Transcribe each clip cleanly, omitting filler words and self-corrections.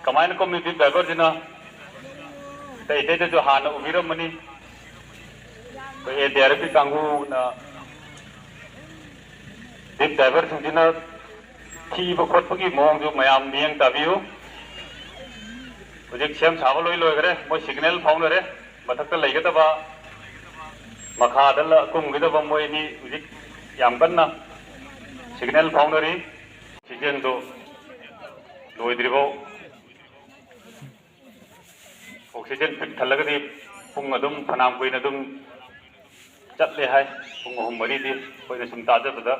कमाइन को मिली ड्राइवर जिना तो इधर जो हान उम्मीद मनी तो ये डेयरपी कांगू ना दिप ड्राइवर जिना की बखोट पकी मोंग जो मयाम नियंग तबियो मुझे क्षेम सावल लोई लोग रे मोई सिग्नल फाउंड रे बतक तो लेके तो बा मखा दल कुंगी तो बम मोई नी मुझे याम करना सिग्नल फाउंड रे सीजन तो लोई द्रिबो ऑक्सीजन फिट थलगदी पुंग अदुम फनाम कोइन अदुम चटले हाय पुंग हम मरी दी कोइन सुम ताजबदा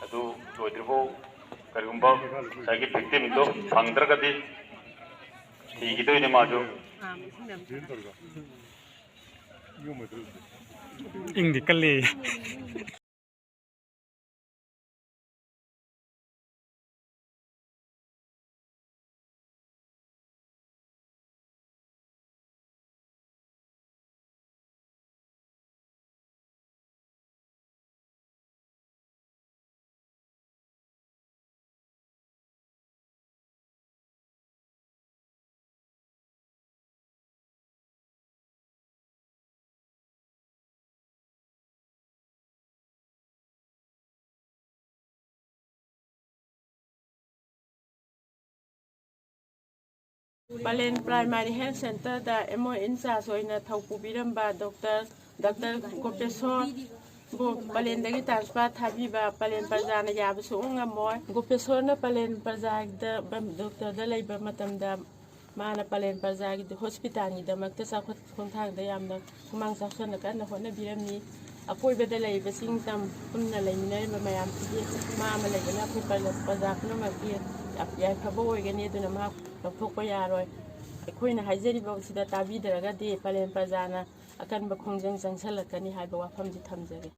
अदु लोइद्रिबो करिगुंबा सागी विक्टिम दो फंगद्रगदी थीगिदोइने माजो इंगदि कल्ले Palen Primary Health Center da emo insa soina thaupubiram Dr. Gopesor bu palen dagi transfer thabiba palen parjana yab su ngamoy Gopesor na palen parjag da doctor da laiba matam da mana palen parjag da hospital ni da makta sa khonthang da yamna kumang saksan kan na hona birami akoi beda laiba sing tam punna laimina mayam ti ma ma laibana ku palen parjag no ma bi ya khabo gani duna ma लौथोकपा यारोय अखोइना हाइजरिबा ताबीदरगदि पलेन प्रजाना अकनबा खोंजंग जंगसलकनी हाइबा वाफमदि थमजगे